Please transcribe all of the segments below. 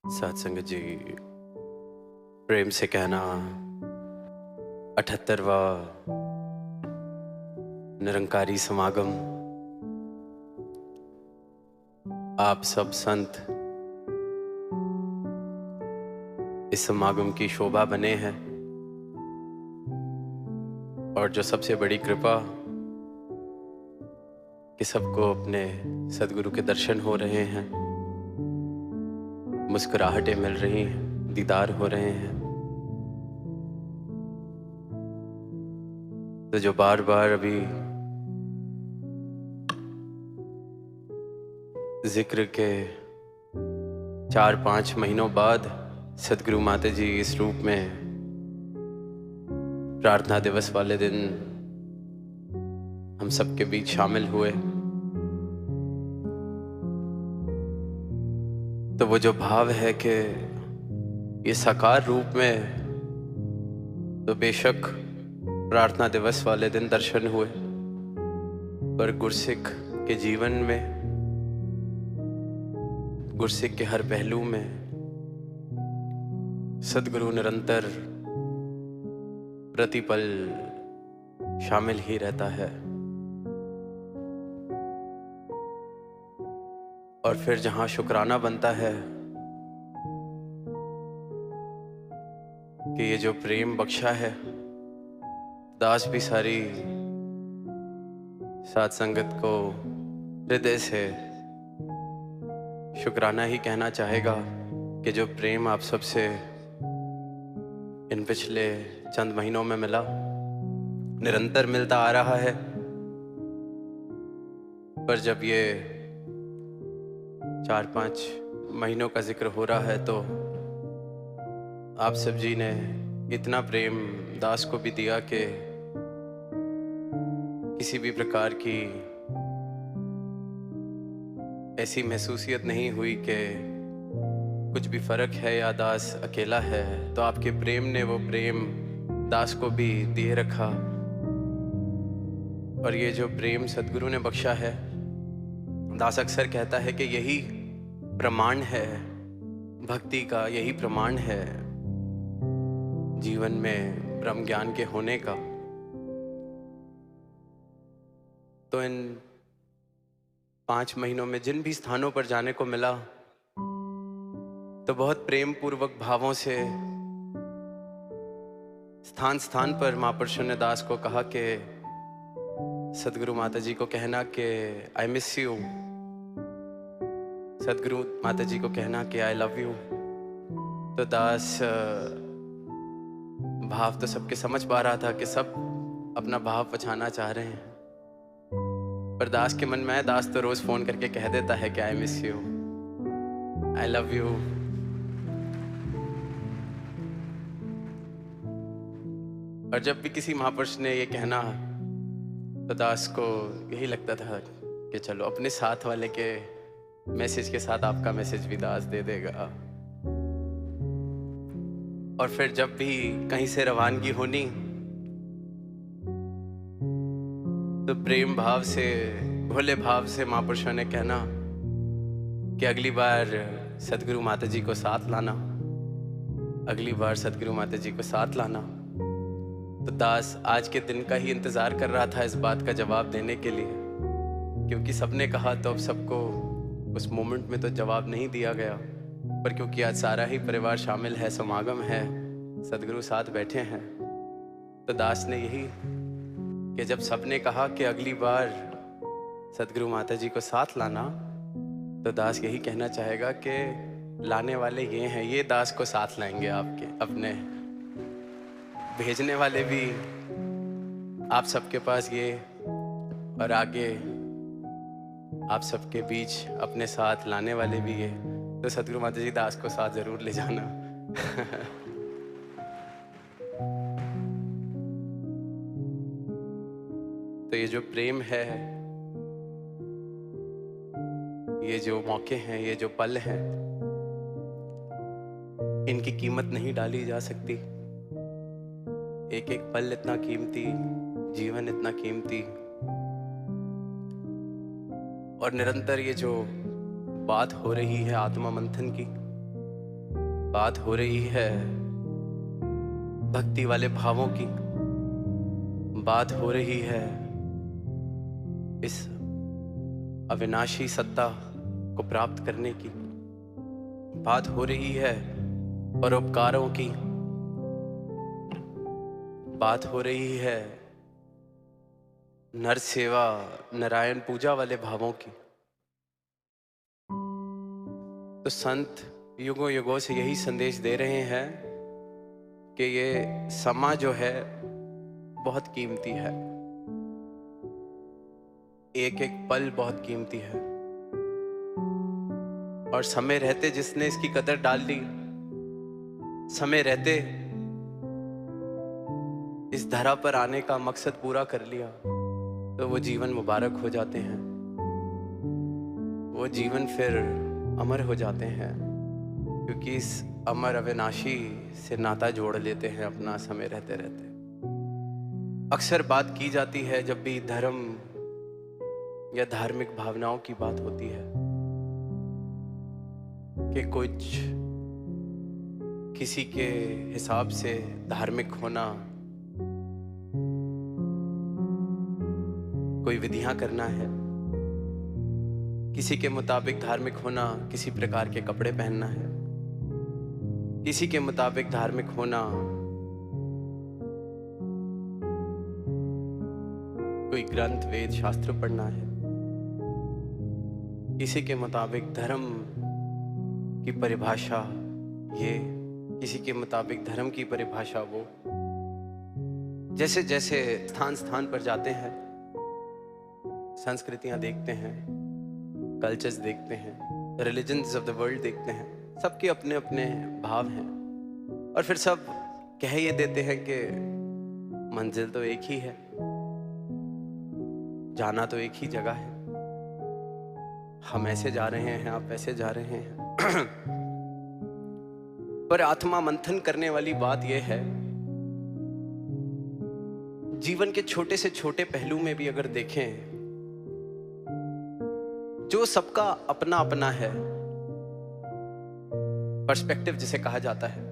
साथ संगत जी, प्रेम से कहना 78वां निरंकारी समागम। आप सब संत इस समागम की शोभा बने हैं और जो सबसे बड़ी कृपा कि सबको अपने सदगुरु के दर्शन हो रहे हैं, मुस्कुराहटें मिल रही हैं, दीदार हो रहे हैं। तो जो बार बार अभी जिक्र के 4-5 महीनों बाद सदगुरु माता जी इस रूप में प्रार्थना दिवस वाले दिन हम सबके बीच शामिल हुए, तो वो जो भाव है कि ये साकार रूप में तो बेशक प्रार्थना दिवस वाले दिन दर्शन हुए, पर गुरसिख के जीवन में, गुरसिख के हर पहलू में सदगुरु निरंतर प्रतिपल शामिल ही रहता है। और फिर जहां शुक्राना बनता है कि ये जो प्रेम बख्शा है, दास भी सारी साथ संगत को हृदय से शुक्राना ही कहना चाहेगा कि जो प्रेम आप सबसे इन पिछले चंद महीनों में मिला, निरंतर मिलता आ रहा है। पर जब ये 4-5 महीनों का जिक्र हो रहा है तो आप सब जी ने इतना प्रेम दास को भी दिया कि किसी भी प्रकार की ऐसी महसूसियत नहीं हुई कि कुछ भी फर्क है या दास अकेला है। तो आपके प्रेम ने वो प्रेम दास को भी दिए रखा। और ये जो प्रेम सदगुरु ने बख्शा है, दास अक्सर कहता है कि यही प्रमाण है भक्ति का, यही प्रमाण है जीवन में ब्रह्म ज्ञान के होने का। तो इन 5 महीनों में जिन भी स्थानों पर जाने को मिला, तो बहुत प्रेम पूर्वक भावों से स्थान स्थान पर महापुरुषों ने दास को कहा कि सदगुरु माता जी को कहना कि आई मिस यू, सदगुरु माता जी को कहना कि आई लव यू। तो दास भाव तो सबके समझ पा रहा था कि सब अपना भाव पछाना चाह रहे हैं, पर दास के मन में है, दास तो रोज फोन करके कह देता है कि I miss you, I love you. और जब भी किसी महापुरुष ने ये कहना, तो दास को यही लगता था कि चलो अपने साथ वाले के मैसेज के साथ आपका मैसेज भी दास दे देगा। और फिर जब भी कहीं से रवानगी होनी, तो प्रेम भाव से, भोले भाव से महापुरुषों ने कहना कि अगली बार सदगुरु माता जी को साथ लाना, अगली बार सदगुरु माता जी को साथ लाना। तो दास आज के दिन का ही इंतजार कर रहा था इस बात का जवाब देने के लिए, क्योंकि सबने कहा तो अब सबको उस मोमेंट में तो जवाब नहीं दिया गया। पर क्योंकि आज सारा ही परिवार शामिल है, समागम है, सदगुरु साथ बैठे हैं, तो दास ने यही कि जब सबने कहा कि अगली बार सदगुरु माता जी को साथ लाना, तो दास यही कहना चाहेगा कि लाने वाले ये हैं, ये दास को साथ लाएंगे आपके अपने, भेजने वाले भी आप सबके पास ये, और आगे आप सबके बीच अपने साथ लाने वाले भी ये। तो सदगुरु माता जी दास को साथ जरूर ले जाना। तो ये जो प्रेम है, ये जो मौके हैं, ये जो पल हैं, इनकी कीमत नहीं डाली जा सकती। एक एक पल इतना कीमती, जीवन इतना कीमती। और निरंतर ये जो बात हो रही है आत्मा मंथन की, बात हो रही है भक्ति वाले भावों की, बात हो रही है इस अविनाशी सत्ता को प्राप्त करने की, बात हो रही है परोपकारों की, बात हो रही है नर सेवा नारायण पूजा वाले भावों की। तो संत युगों युगों से यही संदेश दे रहे हैं कि ये समा जो है बहुत कीमती है, एक एक पल बहुत कीमती है, और समय रहते जिसने इसकी कदर डाल ली, समय रहते इस धरा पर आने का मकसद पूरा कर लिया, तो वो जीवन मुबारक हो जाते हैं, वो जीवन फिर अमर हो जाते हैं, क्योंकि इस अमर अविनाशी से नाता जोड़ लेते हैं अपना समय रहते रहते। अक्सर बात की जाती है जब भी धर्म या धार्मिक भावनाओं की बात होती है कि कुछ किसी के हिसाब से धार्मिक होना, कोई विधियां करना है, किसी के मुताबिक धार्मिक होना किसी प्रकार के कपड़े पहनना है, किसी के मुताबिक धार्मिक होना कोई ग्रंथ वेद शास्त्र पढ़ना है, किसी के मुताबिक धर्म की परिभाषा ये, किसी के मुताबिक धर्म की परिभाषा वो। जैसे जैसे स्थान स्थान पर जाते हैं, संस्कृतियां देखते हैं, कल्चर्स देखते हैं, रिलीजन्स ऑफ द वर्ल्ड देखते हैं, सबके अपने अपने भाव हैं, और फिर सब कह ये देते हैं कि मंजिल तो एक ही है, जाना तो एक ही जगह है, हम ऐसे जा रहे हैं, आप वैसे जा रहे हैं। पर आत्मा मंथन करने वाली बात यह है, जीवन के छोटे से छोटे पहलू में भी अगर देखें, जो सबका अपना अपना है, पर्सपेक्टिव जिसे कहा जाता है,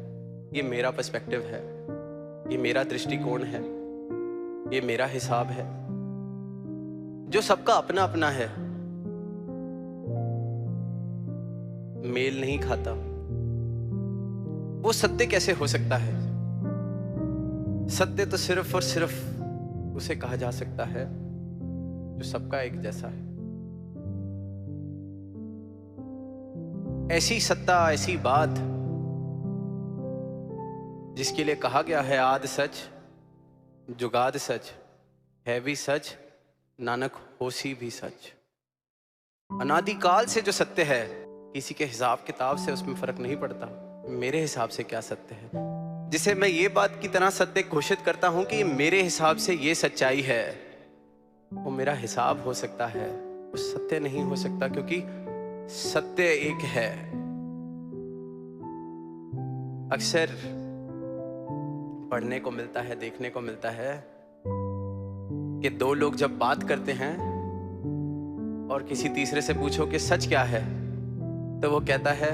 ये मेरा पर्सपेक्टिव है, ये मेरा दृष्टिकोण है, ये मेरा हिसाब है, जो सबका अपना अपना है, मेल नहीं खाता, वो सत्य कैसे हो सकता है? सत्य तो सिर्फ और सिर्फ उसे कहा जा सकता है जो सबका एक जैसा है। ऐसी सत्ता, ऐसी बात जिसके लिए कहा गया है आद सच जुगाद सच, है भी सच नानक होसी भी सच। अनादिकाल से जो सत्य है, किसी के हिसाब किताब से उसमें फर्क नहीं पड़ता, मेरे हिसाब से क्या सत्य है, जिसे मैं ये बात की तरह सत्य घोषित करता हूं कि मेरे हिसाब से ये सच्चाई है, वो मेरा हिसाब हो सकता है, वो सत्य नहीं हो सकता, क्योंकि सत्य एक है। अक्सर पढ़ने को मिलता है, देखने को मिलता है कि दो लोग जब बात करते हैं और किसी तीसरे से पूछो कि सच क्या है, तो वो कहता है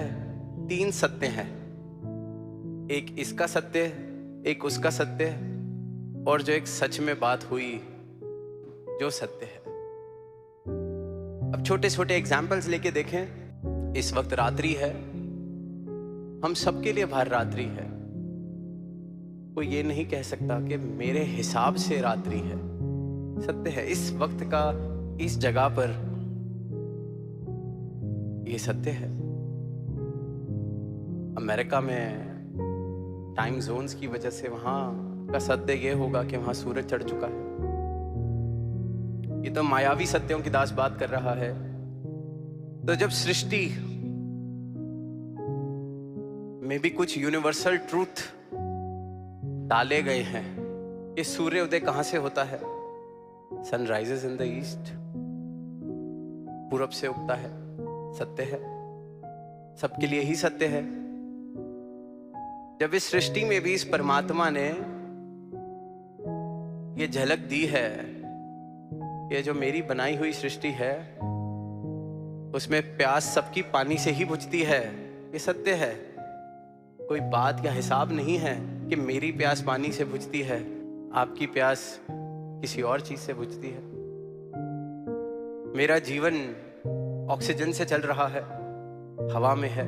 3 सत्य हैं, एक इसका सत्य, एक उसका सत्य, और जो एक सच में बात हुई जो सत्य है। अब छोटे छोटे एग्जाम्पल्स लेके देखें। इस वक्त रात्रि है, हम सबके लिए बाहर रात्रि है, कोई ये नहीं कह सकता कि मेरे हिसाब से रात्रि है, सत्य है। इस वक्त का इस जगह पर ये सत्य है। अमेरिका में टाइम जोन्स की वजह से वहां का सत्य ये होगा कि वहां सूरज चढ़ चुका है। ये तो मायावी सत्यों की दास बात कर रहा है। तो जब सृष्टि में भी कुछ यूनिवर्सल ट्रूथ डाले गए हैं कि सूर्य उदय कहां से होता है, sun rises in the east, पूरब से उगता है, सत्य है, सबके लिए ही सत्य है। जब इस सृष्टि में भी इस परमात्मा ने ये झलक दी है, ये जो मेरी बनाई हुई सृष्टि है उसमें प्यास सबकी पानी से ही बुझती है, ये सत्य है। कोई बात या हिसाब नहीं है कि मेरी प्यास पानी से बुझती है, आपकी प्यास किसी और चीज से बुझती है। मेरा जीवन ऑक्सीजन से चल रहा है, हवा में है।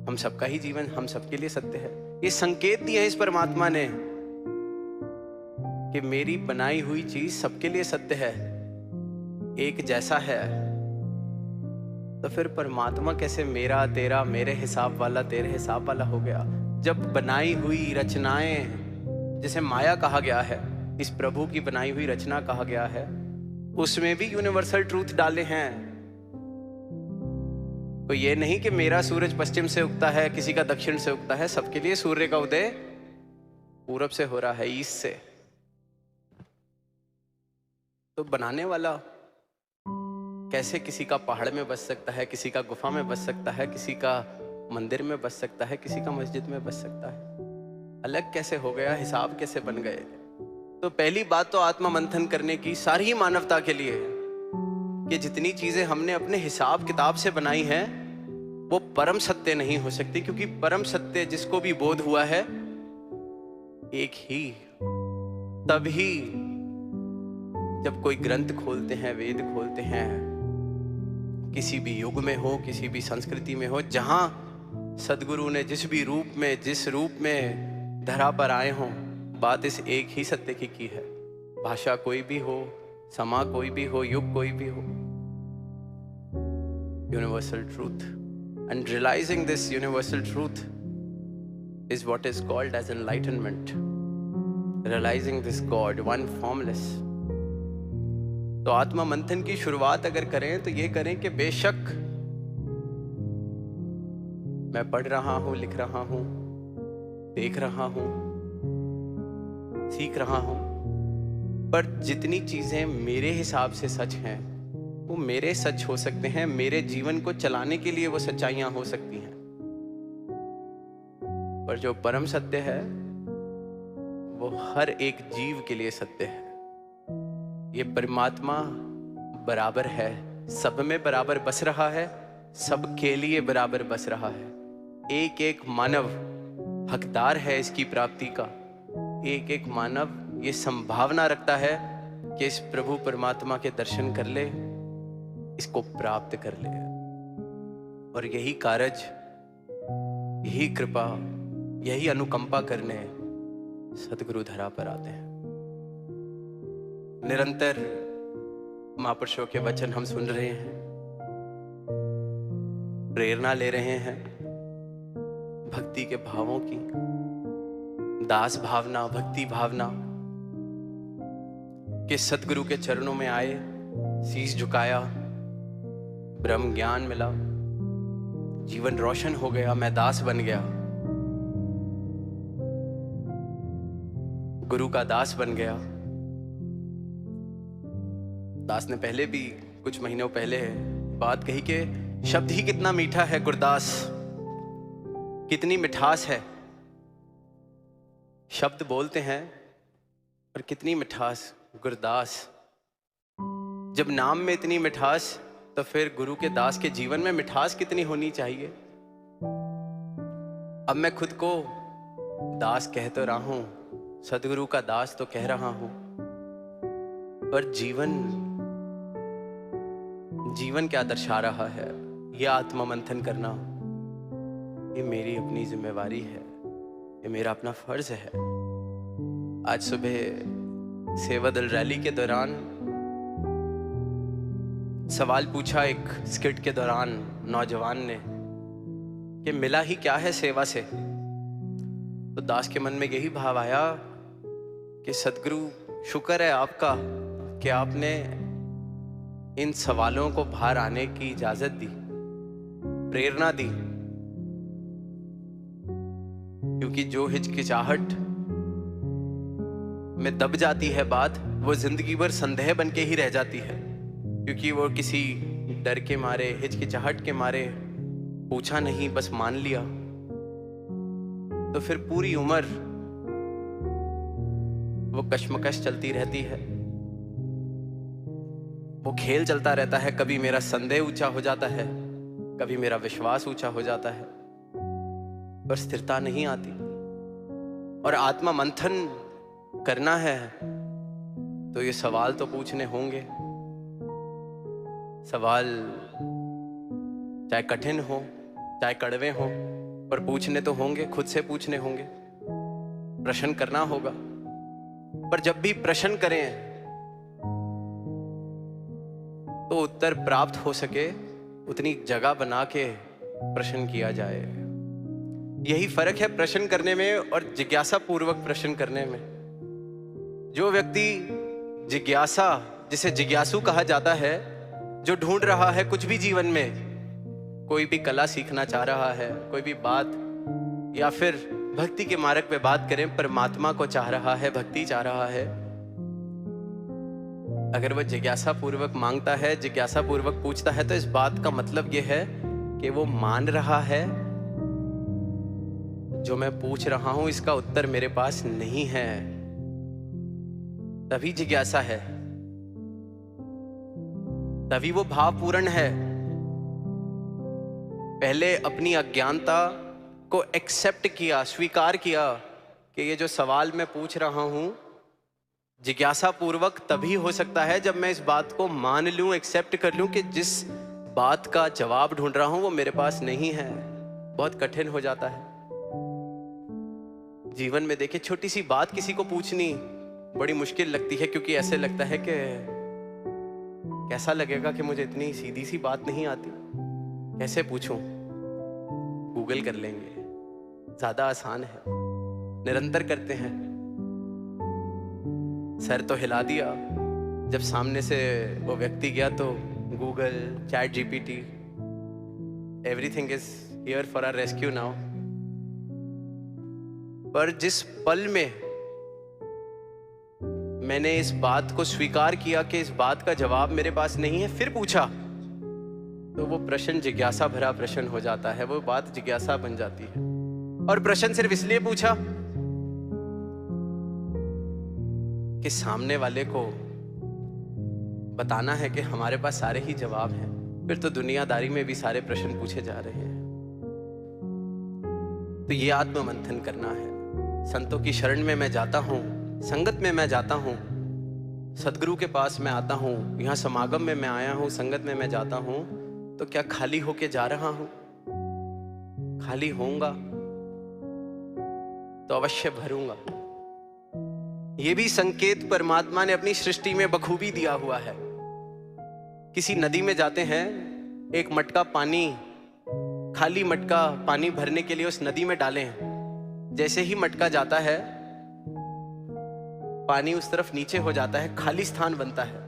हम सबका ही जीवन हम सबके लिए सत्य है। ये संकेत दिया है इस परमात्मा ने कि मेरी बनाई हुई चीज सबके लिए सत्य है, एक जैसा है। तो फिर परमात्मा कैसे मेरा तेरा, मेरे हिसाब वाला तेरे हिसाब वाला हो गया? जब बनाई हुई रचनाएं, जिसे माया कहा गया है, इस प्रभु की बनाई हुई रचना कहा गया है, उसमें भी यूनिवर्सल ट्रूथ डाले हैं। तो ये नहीं कि मेरा सूरज पश्चिम से उगता है, किसी का दक्षिण से उगता है। सबके लिए सूर्य का उदय पूरब से हो रहा है, ईस्ट से। तो बनाने वाला कैसे किसी का पहाड़ में बस सकता है, किसी का गुफा में बस सकता है, किसी का मंदिर में बस सकता है, किसी का मस्जिद में बस सकता है? अलग कैसे हो गया? हिसाब कैसे बन गए? तो पहली बात तो आत्मा मंथन करने की सारी मानवता के लिए कि जितनी चीजें हमने अपने हिसाब किताब से बनाई हैं वो परम सत्य नहीं हो सकती, क्योंकि परम सत्य जिसको भी बोध हुआ है एक ही। तभी जब कोई ग्रंथ खोलते हैं, वेद खोलते हैं, किसी भी युग में हो, किसी भी संस्कृति में हो, जहां सदगुरु ने जिस भी रूप में, जिस रूप में धरा पर आए हों, बात इस एक ही सत्य की है। भाषा कोई भी हो, समा कोई भी हो, युग कोई भी हो, universal truth. And realizing this universal truth is what is called as enlightenment. Realizing this God, one formless. तो आत्मा मंथन की शुरुआत अगर करें तो ये करें कि बेशक मैं पढ़ रहा हूं, लिख रहा हूं, देख रहा हूं, सीख रहा हूं, पर जितनी चीजें मेरे हिसाब से सच हैं वो मेरे सच हो सकते हैं, मेरे जीवन को चलाने के लिए वो सच्चाइयां हो सकती हैं। पर जो परम सत्य है वो हर एक जीव के लिए सत्य है। ये परमात्मा बराबर है, सब में बराबर बस रहा है, सबके लिए बराबर बस रहा है। एक एक मानव हकदार है इसकी प्राप्ति का। एक एक मानव ये संभावना रखता है कि इस प्रभु परमात्मा के दर्शन कर ले, इसको प्राप्त कर ले। और यही कारज, यही कृपा, यही अनुकंपा करने सदगुरु धरा पर आते हैं। निरंतर महापुरुषों के वचन हम सुन रहे हैं, प्रेरणा ले रहे हैं भक्ति के भावों की, दास भावना, भक्ति भावना कि सदगुरु के चरणों में आए, शीश झुकाया, ब्रह्म ज्ञान मिला, जीवन रोशन हो गया, मैं दास बन गया, गुरु का दास बन गया। दास ने पहले भी कुछ महीनों पहले बात कही कि शब्द ही कितना मीठा है गुरदास, कितनी मिठास है। शब्द बोलते हैं पर कितनी मिठास गुरदास। जब नाम में इतनी मिठास तो फिर गुरु के दास के जीवन में मिठास कितनी होनी चाहिए। अब मैं खुद को दास कह तो रहा हूं, सदगुरु का दास तो कह रहा हूं, पर जीवन क्या दर्शा रहा है, यह आत्मा मंथन करना, ये मेरी अपनी जिम्मेवारी है, ये मेरा अपना फर्ज है। आज सुबह सेवा दल रैली के दौरान सवाल पूछा एक स्किट के दौरान नौजवान ने कि मिला ही क्या है सेवा से। तो दास के मन में यही भाव आया कि सदगुरु शुक्र है आपका कि आपने इन सवालों को बाहर आने की इजाजत दी, प्रेरणा दी, क्योंकि जो हिचकिचाहट में दब जाती है बात, वो जिंदगी भर संदेह बन के ही रह जाती है, क्योंकि वो किसी डर के मारे, हिचकिचाहट के मारे पूछा नहीं, बस मान लिया। तो फिर पूरी उम्र वो कश्मकश चलती रहती है, वो खेल चलता रहता है। कभी मेरा संदेह ऊंचा हो जाता है, कभी मेरा विश्वास ऊंचा हो जाता है। पर स्थिरता नहीं आती। और आत्मा मंथन करना है तो ये सवाल तो पूछने होंगे। सवाल चाहे कठिन हो चाहे कड़वे हो, पर पूछने तो होंगे, खुद से पूछने होंगे, प्रश्न करना होगा। पर जब भी प्रश्न करें तो उत्तर प्राप्त हो सके उतनी जगह बना के प्रश्न किया जाए। यही फर्क है प्रश्न करने में और जिज्ञासा पूर्वक प्रश्न करने में। जो व्यक्ति जिज्ञासा, जिसे जिज्ञासु कहा जाता है, जो ढूंढ रहा है कुछ भी जीवन में, कोई भी कला सीखना चाह रहा है, कोई भी बात, या फिर भक्ति के मार्ग पे बात करें, परमात्मा को चाह रहा है, भक्ति चाह रहा है, अगर वह जिज्ञासा पूर्वक मांगता है, जिज्ञासा पूर्वक पूछता है, तो इस बात का मतलब यह है कि वो मान रहा है जो मैं पूछ रहा हूं इसका उत्तर मेरे पास नहीं है। तभी जिज्ञासा है, तभी वो भावपूर्ण है। पहले अपनी अज्ञानता को एक्सेप्ट किया, स्वीकार किया कि ये जो सवाल मैं पूछ रहा हूं जिज्ञासा पूर्वक तभी हो सकता है जब मैं इस बात को मान लूं, एक्सेप्ट कर लूं कि जिस बात का जवाब ढूंढ रहा हूं वो मेरे पास नहीं है। बहुत कठिन हो जाता है जीवन में। देखिए, छोटी सी बात किसी को पूछनी बड़ी मुश्किल लगती है, क्योंकि ऐसे लगता है कि कैसा लगेगा कि मुझे इतनी सीधी सी बात नहीं आती, कैसे पूछूं। गूगल कर लेंगे, ज्यादा आसान है, निरंतर करते हैं। सर तो हिला दिया, जब सामने से वो व्यक्ति गया तो Google, chat GPT, everything is here for our rescue now. पर जिस पल में मैंने इस बात को स्वीकार किया कि इस बात का जवाब मेरे पास नहीं है, फिर पूछा, तो वो प्रश्न जिज्ञासा भरा प्रश्न हो जाता है, वो बात जिज्ञासा बन जाती है। और प्रश्न सिर्फ इसलिए पूछा कि सामने वाले को बताना है कि हमारे पास सारे ही जवाब हैं, फिर तो दुनियादारी में भी सारे प्रश्न पूछे जा रहे हैं। तो ये आत्म मंथन करना है। संतों की शरण में मैं जाता हूँ, संगत में मैं जाता हूँ, सदगुरु के पास मैं आता हूँ, यहाँ समागम में मैं आया हूँ, संगत में मैं जाता हूँ, तो क्या खाली होके जा रहा हूँ? खाली होऊंगा तो अवश्य भरूंगा। ये भी संकेत परमात्मा ने अपनी सृष्टि में बखूबी दिया हुआ है। किसी नदी में जाते हैं, एक मटका पानी, खाली मटका पानी भरने के लिए उस नदी में डालें, जैसे ही मटका जाता है पानी उस तरफ नीचे हो जाता है, खाली स्थान बनता है,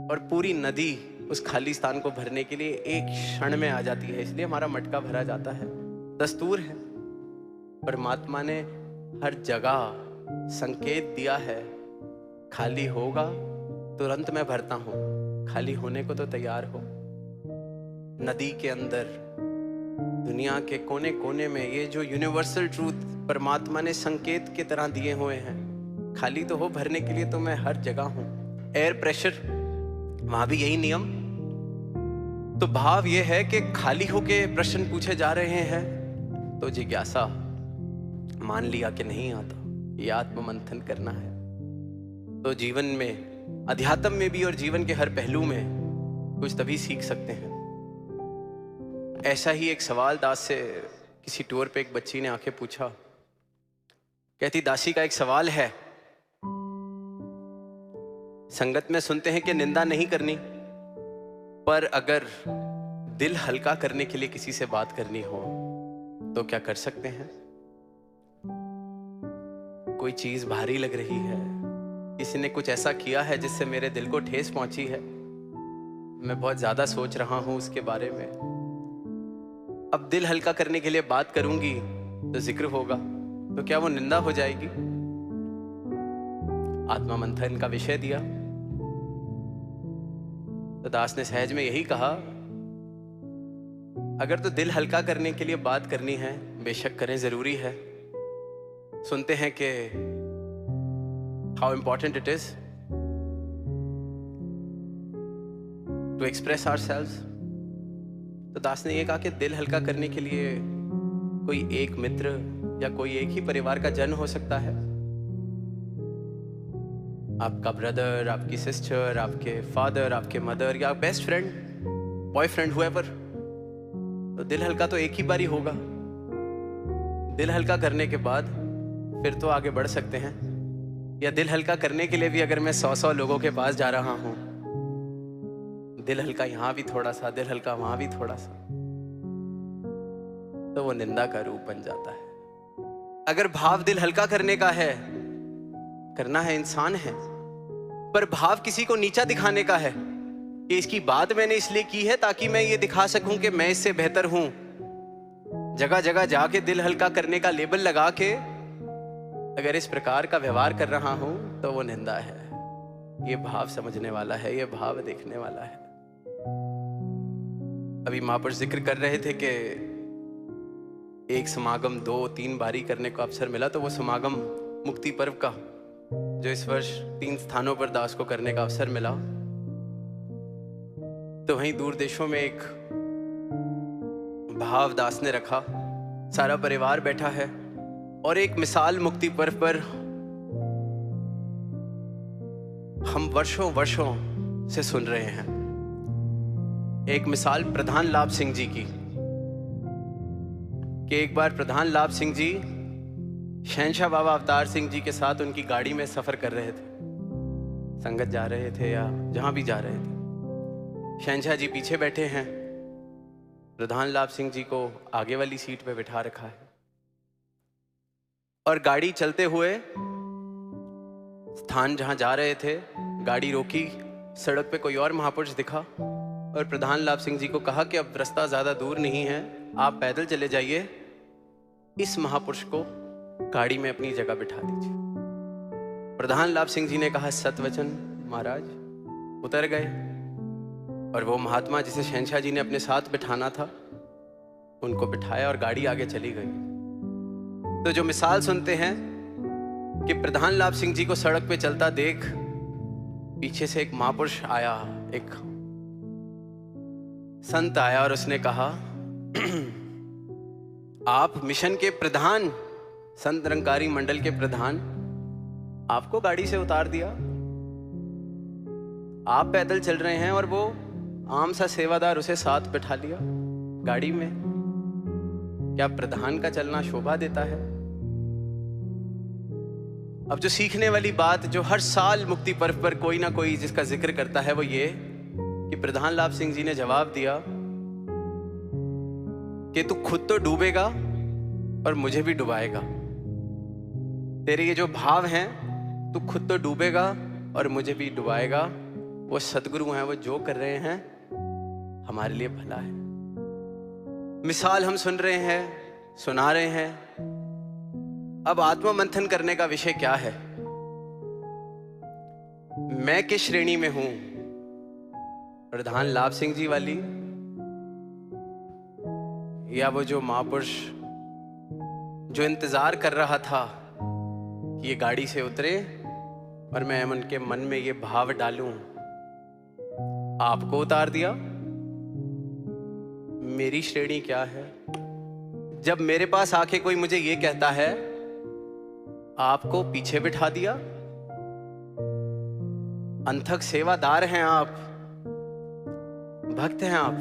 और पूरी नदी उस खाली स्थान को भरने के लिए एक क्षण में आ जाती है। इसलिए हमारा मटका भरा जाता है, दस्तूर है। परमात्मा ने हर जगह संकेत दिया है, खाली होगा तुरंत मैं भरता हूं, खाली होने को तो तैयार हो। नदी के अंदर, दुनिया के कोने कोने में ये जो यूनिवर्सल ट्रूथ परमात्मा ने संकेत की तरह दिए हुए हैं, खाली तो हो, भरने के लिए तो मैं हर जगह हूं। एयर प्रेशर, वहां भी यही नियम। तो भाव ये है कि खाली होके प्रश्न पूछे जा रहे हैं तो जिज्ञासा, मान लिया कि नहीं आता, ये आत्म मंथन करना है। तो जीवन में, अध्यात्म में भी और जीवन के हर पहलू में कुछ तभी सीख सकते हैं। ऐसा ही एक सवाल दास से किसी टूर पे एक बच्ची ने आके पूछा। कहती, दासी का एक सवाल है, संगत में सुनते हैं कि निंदा नहीं करनी, पर अगर दिल हल्का करने के लिए किसी से बात करनी हो तो क्या कर सकते हैं? कोई चीज भारी लग रही है, किसी ने कुछ ऐसा किया है जिससे मेरे दिल को ठेस पहुंची है, मैं बहुत ज्यादा सोच रहा हूं उसके बारे में। अब दिल हल्का करने के लिए बात करूंगी तो जिक्र होगा, तो क्या वो निंदा हो जाएगी? आत्मा मंथन का विषय दिया तो दास ने सहज में यही कहा, अगर तो दिल हल्का करने के लिए बात करनी है, बेशक करें, जरूरी है। सुनते हैं कि how important it is to express ourselves. तो दास ने ये कहा कि दिल हल्का करने के लिए कोई एक मित्र या कोई एक ही परिवार का जन हो सकता है। आपका ब्रदर, आपकी सिस्टर, आपके फादर, आपके मदर या बेस्ट फ्रेंड, बॉयफ्रेंड, हुएवर। तो दिल हल्का तो एक ही बारी होगा। दिल हल्का करने के बाद फिर तो आगे बढ़ सकते हैं। या दिल हल्का करने के लिए भी अगर मैं 100 लोगों के पास जा रहा हूं, दिल हल्का यहाँ भी थोड़ा सा, दिल हल्का वहां भी थोड़ा सा, तो वो निंदा का रूप बन जाता है। अगर भाव दिल हल्का करने का है, करना है, इंसान है, पर भाव किसी को नीचा दिखाने का है कि इसकी बात मैंने इसलिए की है ताकि मैं ये दिखा सकूं कि मैं इससे बेहतर हूं, जगह जगह जाके दिल हल्का करने का लेबल लगा के अगर इस प्रकार का व्यवहार कर रहा हूं तो वो निंदा है। ये भाव समझने वाला है, ये भाव देखने वाला है। अभी महापुरुष जिक्र कर रहे थे कि एक समागम 2-3 बारी करने को अवसर मिला, तो वो समागम मुक्ति पर्व का जो इस वर्ष 3 स्थानों पर दास को करने का अवसर मिला, तो वहीं दूर देशों में एक भाव दास ने रखा, सारा परिवार बैठा है और एक मिसाल मुक्ति पर्व पर हम वर्षों वर्षों से सुन रहे हैं। एक मिसाल प्रधान लाभ सिंह जी की, कि एक बार प्रधान लाभ सिंह जी शहंशाह बाबा अवतार सिंह जी के साथ उनकी गाड़ी में सफर कर रहे थे, संगत जा रहे थे या जहां भी जा रहे थे। शहंशाह जी पीछे बैठे हैं, प्रधान लाभ सिंह जी को आगे वाली सीट पे बिठा रखा है और गाड़ी चलते हुए स्थान जहां जा रहे थे, गाड़ी रोकी, सड़क पे कोई और महापुरुष दिखा और प्रधान लाभ सिंह जी को कहा कि अब रास्ता ज्यादा दूर नहीं है, आप पैदल चले जाइए, इस महापुरुष को गाड़ी में अपनी जगह बिठा दीजिए। प्रधान लाभ सिंह जी ने कहा, सतवचन महाराज। उतर गए और वो महात्मा जिसे शहंशाह जी ने अपने साथ बिठाना था, उनको बिठाया और गाड़ी आगे चली गई। तो जो मिसाल सुनते हैं कि प्रधान लाभ सिंह जी को सड़क पे चलता देख पीछे से एक महापुरुष आया, एक संत आया और उसने कहा, आप मिशन के प्रधान, संत निरंकारी मंडल के प्रधान, आपको गाड़ी से उतार दिया, आप पैदल चल रहे हैं और वो आम सा सेवादार उसे साथ बैठा लिया गाड़ी में। क्या प्रधान का चलना शोभा देता है? अब जो सीखने वाली बात जो हर साल मुक्ति पर्व पर कोई ना कोई जिसका जिक्र करता है, वो ये कि प्रधान लाभ सिंह जी ने जवाब दिया कि तू खुद तो डूबेगा और मुझे भी डुबाएगा। तेरे ये जो भाव हैं, तू खुद तो डूबेगा और मुझे भी डुबाएगा। वो सदगुरु हैं, वो जो कर रहे हैं हमारे लिए भला है। मिसाल हम सुन रहे हैं, सुना रहे हैं। अब आत्म मंथन करने का विषय क्या है? मैं किस श्रेणी में हूं? प्रधान लाभ सिंह जी वाली, या वो जो महापुरुष जो इंतजार कर रहा था कि ये गाड़ी से उतरे और मैं उनके मन में ये भाव डालूं, आपको उतार दिया। मेरी श्रेणी क्या है? जब मेरे पास आके कोई मुझे ये कहता है, आपको पीछे बिठा दिया। अंथक सेवादार हैं आप, भक्त हैं आप,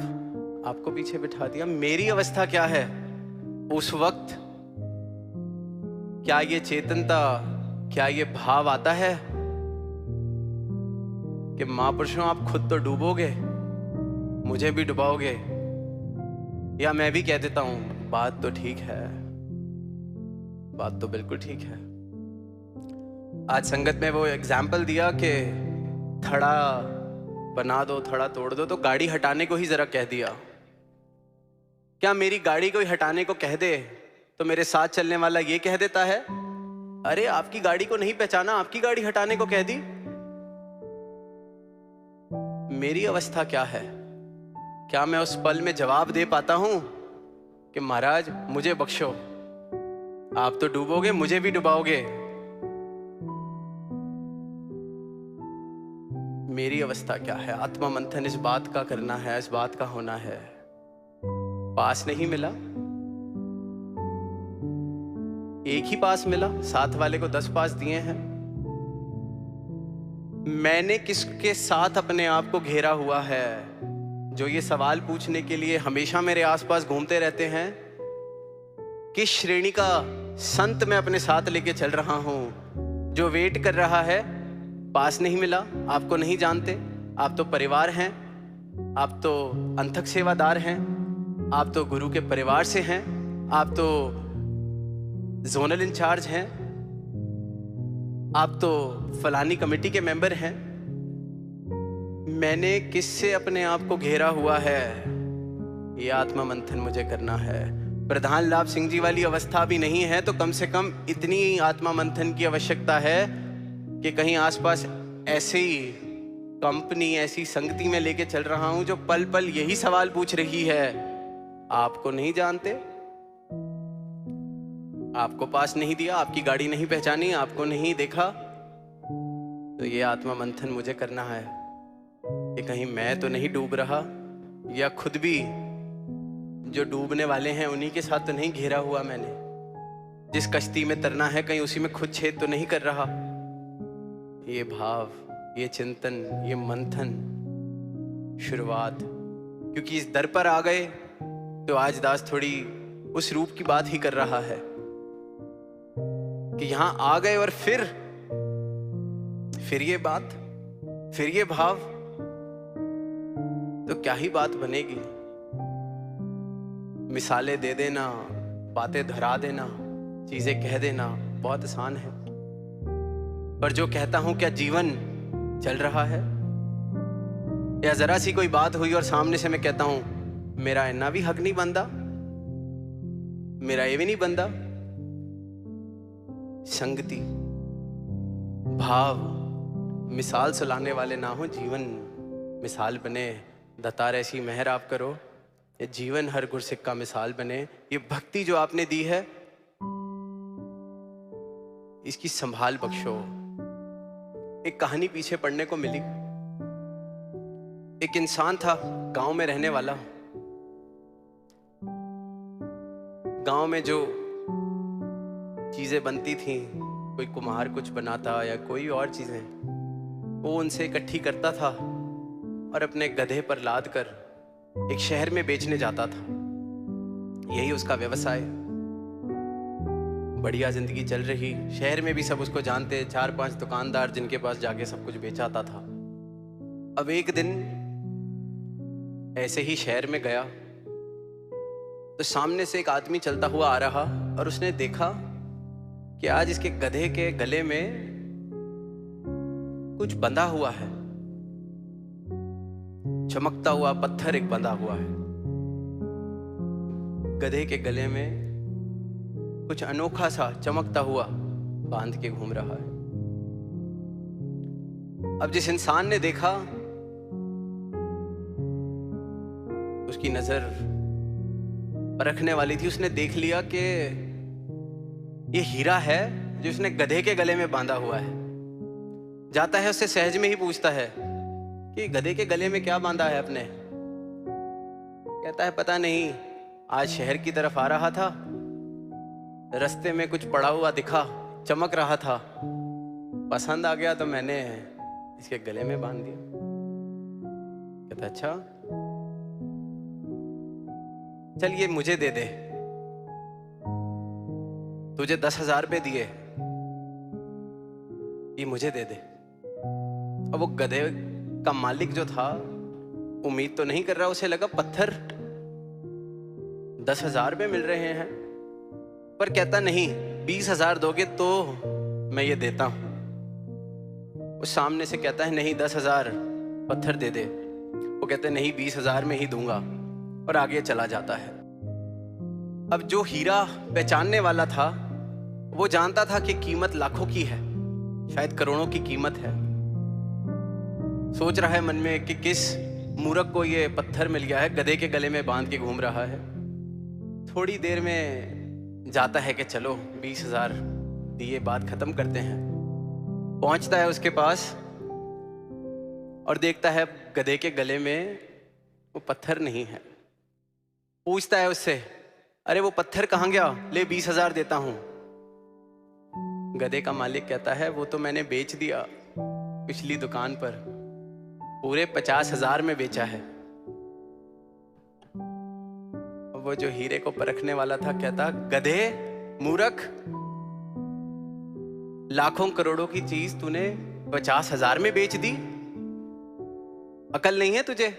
आपको पीछे बिठा दिया। मेरी अवस्था क्या है उस वक्त? क्या ये चेतनता, क्या ये भाव आता है कि महापुरुषों आप खुद तो डूबोगे, मुझे भी डुबाओगे? या मैं भी कह देता हूं, बात तो ठीक है, बात तो बिल्कुल ठीक है। आज संगत में वो एग्जाम्पल दिया कि थड़ा बना दो, थड़ा तोड़ दो, तो गाड़ी हटाने को ही जरा कह दिया। क्या मेरी गाड़ी को ही हटाने को कह दे तो मेरे साथ चलने वाला ये कह देता है, अरे आपकी गाड़ी को नहीं पहचाना, आपकी गाड़ी हटाने को कह दी? मेरी अवस्था क्या है? क्या मैं उस पल में जवाब दे पाता हूं कि महाराज मुझे बख्शो, आप तो डूबोगे, मुझे भी डुबाओगे? मेरी अवस्था क्या है? आत्मा मंथन इस बात का करना है, इस बात का होना है। पास नहीं मिला, एक ही पास मिला, साथ वाले को 10 पास दिए हैं। मैंने किसके साथ अपने आप को घेरा हुआ है, जो ये सवाल पूछने के लिए हमेशा मेरे आसपास घूमते रहते हैं। किस श्रेणी का संत मैं अपने साथ लेके चल रहा हूं, जो वेट कर रहा है। पास नहीं मिला, आपको नहीं जानते, आप तो परिवार हैं, आप तो अंतक सेवादार हैं, आप तो गुरु के परिवार से हैं, आप तो जोनल इंचार्ज हैं, आप तो फलानी कमेटी के मेंबर हैं। मैंने किससे अपने आप को घेरा हुआ है, ये आत्मा मंथन मुझे करना है। प्रधान लाभ सिंह जी वाली अवस्था भी नहीं है, तो कम से कम इतनी आत्मा मंथन की आवश्यकता है कि कहीं आसपास ऐसे ही कंपनी, ऐसी संगति में लेके चल रहा हूं जो पल पल यही सवाल पूछ रही है। आपको नहीं जानते, आपको पास नहीं दिया, आपकी गाड़ी नहीं पहचानी, आपको नहीं देखा, तो ये आत्मा मंथन मुझे करना है कि कहीं मैं तो नहीं डूब रहा, या खुद भी जो डूबने वाले हैं उन्हीं के साथ तो नहीं घेरा हुआ मैंने। जिस कश्ती में तरना है कहीं उसी में खुद छेद तो नहीं कर रहा। ये भाव, ये चिंतन, ये मंथन शुरुआत, क्योंकि इस दर पर आ गए तो आज दास थोड़ी उस रूप की बात ही कर रहा है कि यहां आ गए और फिर ये बात, फिर ये भाव, तो क्या ही बात बनेगी। मिसालें दे देना, बातें धरा देना, चीजें कह देना बहुत आसान है, पर जो कहता हूं क्या जीवन चल रहा है? या जरा सी कोई बात हुई और सामने से मैं कहता हूं मेरा इन्ना भी हक नहीं बनता, मेरा ये भी नहीं बनता। संगति, भाव, मिसाल सुलाने वाले ना हो, जीवन मिसाल बने। दतार ऐसी मेहर आप करो, ये जीवन हर गुरसिक का मिसाल बने। ये भक्ति जो आपने दी है इसकी संभाल बख्शो। एक कहानी पीछे पढ़ने को मिली। एक इंसान था, गांव में रहने वाला। गांव में जो चीजें बनती थी, कोई कुम्हार कुछ बनाता या कोई और चीजें, वो उनसे इकट्ठी करता था और अपने गधे पर लाद कर एक शहर में बेचने जाता था। यही उसका व्यवसाय। बढ़िया जिंदगी चल रही, शहर में भी सब उसको जानते, 4-5 दुकानदार जिनके पास जाके सब कुछ बेचाता था। अब एक दिन ऐसे ही शहर में गया तो सामने से एक आदमी चलता हुआ आ रहा और उसने देखा कि आज इसके गधे के गले में कुछ बंधा हुआ है, चमकता हुआ पत्थर एक बंधा हुआ है। गधे के गले में कुछ अनोखा सा चमकता हुआ बांध के घूम रहा है। अब जिस इंसान ने देखा, उसकी नजर परखने वाली थी, उसने देख लिया कि ये हीरा है जो उसने गधे के गले में बांधा हुआ है। जाता है उससे सहज में ही पूछता है कि गधे के गले में क्या बांधा है अपने? कहता है पता नहीं, आज शहर की तरफ आ रहा था, रास्ते में कुछ पड़ा हुआ दिखा, चमक रहा था, पसंद आ गया तो मैंने इसके गले में बांध दिया। कहता अच्छा, चल ये मुझे दे दे, तुझे 10,000 रुपये दिए, ये मुझे दे दे। अब वो गधे का मालिक जो था उम्मीद तो नहीं कर रहा, उसे लगा पत्थर 10,000 रुपये मिल रहे हैं, पर कहता नहीं, 20,000 दोगे तो मैं ये देता हूं। उस सामने से कहता है नहीं, 10,000 पत्थर दे दे। वो कहते नहीं, 20,000 में ही दूंगा, और आगे चला जाता है। अब जो हीरा पहचानने वाला था वो जानता था कि कीमत लाखों की है, शायद करोड़ों की कीमत है। सोच रहा है मन में कि किस मूर्ख को ये पत्थर मिल गया है, गधे के गले में बांध के घूम रहा है। थोड़ी देर में जाता है कि चलो 20,000 दिए, बात खत्म करते हैं। पहुंचता है उसके पास और देखता है गधे के गले में वो पत्थर नहीं है। पूछता है उससे, अरे वो पत्थर कहाँ गया? ले 20,000 देता हूं। गधे का मालिक कहता है वो तो मैंने बेच दिया पिछली दुकान पर, पूरे 50,000 में बेचा है। वो जो हीरे को परखने वाला था कहता, गधे मूर्ख, लाखों करोड़ों की चीज तूने 50,000 में बेच दी, अकल नहीं है तुझे?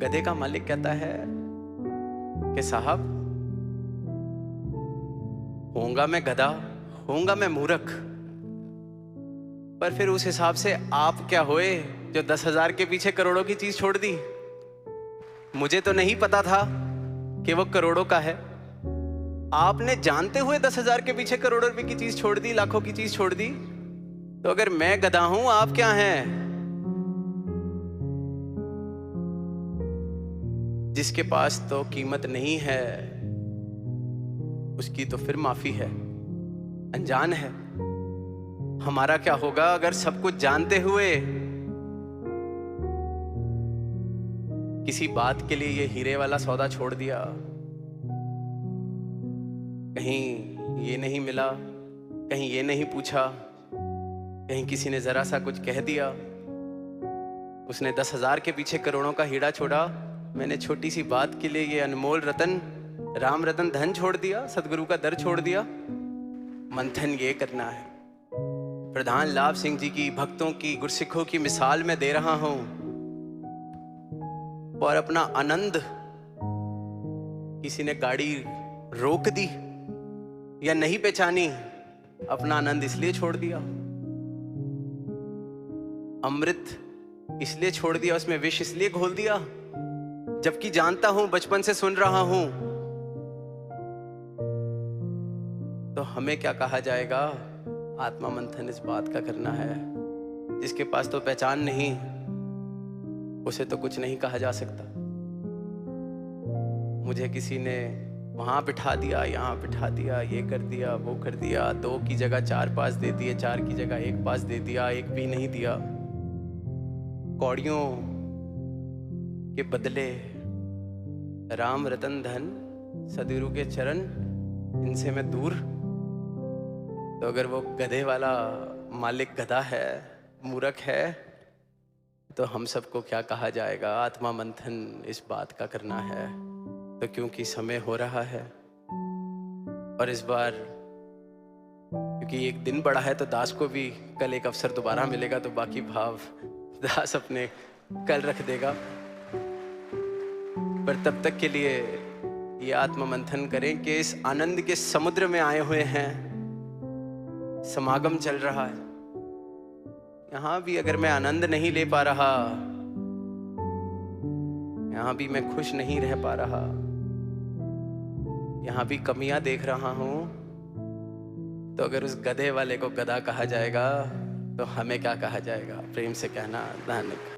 गधे का मालिक कहता है कि साहब, होऊंगा मैं गधा, होऊंगा मैं मूर्ख, पर फिर उस हिसाब से आप क्या होए जो 10,000 के पीछे करोड़ों की चीज छोड़ दी? मुझे तो नहीं पता था कि वो करोड़ों का है। आपने जानते हुए 10,000 के पीछे करोड़ों रुपए की चीज छोड़ दी, लाखों की चीज छोड़ दी। तो अगर मैं गधा हूं, आप क्या हैं? जिसके पास तो कीमत नहीं है उसकी तो फिर माफी है, अनजान है। हमारा क्या होगा अगर सब कुछ जानते हुए किसी बात के लिए ये हीरे वाला सौदा छोड़ दिया? कहीं ये नहीं मिला, कहीं ये नहीं पूछा, कहीं किसी ने जरा सा कुछ कह दिया, उसने 10,000 के पीछे करोड़ों का हीरा छोड़ा, मैंने छोटी सी बात के लिए ये अनमोल रतन, राम रतन धन छोड़ दिया, सदगुरु का दर छोड़ दिया। मंथन ये करना है। प्रधान लाभ सिंह जी की, भक्तों की, गुरसिखों की मिसाल मैं दे रहा हूं, और अपना आनंद, किसी ने गाड़ी रोक दी या नहीं पहचानी, अपना आनंद इसलिए छोड़ दिया, अमृत इसलिए छोड़ दिया, उसमें विष इसलिए घोल दिया, जबकि जानता हूं, बचपन से सुन रहा हूं। तो हमें क्या कहा जाएगा? आत्मा मंथन इस बात का करना है। जिसके पास तो पहचान नहीं, उसे तो कुछ नहीं कहा जा सकता। मुझे किसी ने वहां बिठा दिया, यहाँ बिठा दिया, ये कर दिया, वो कर दिया, 2 की जगह 4 पास दे दिए, 4 की जगह 1 पास दे दिया, 1 भी नहीं दिया। कौड़ियों के बदले राम रतन धन, सदगुरु के चरण, इनसे मैं दूर। तो अगर वो गधे वाला मालिक गधा है, मूर्ख है, तो हम सबको क्या कहा जाएगा? आत्मा मंथन इस बात का करना है। तो क्योंकि समय हो रहा है, और इस बार क्योंकि एक दिन बड़ा है, तो दास को भी कल एक अवसर दोबारा मिलेगा, तो बाकी भाव दास अपने कल रख देगा। पर तब तक के लिए ये आत्म मंथन करें कि इस आनंद के समुद्र में आए हुए हैं, समागम चल रहा है। यहां भी अगर मैं आनंद नहीं ले पा रहा, यहां भी मैं खुश नहीं रह पा रहा, यहां भी कमियां देख रहा हूं, तो अगर उस गधे वाले को गधा कहा जाएगा, तो हमें क्या कहा जाएगा? प्रेम से कहना, धन्यवाद।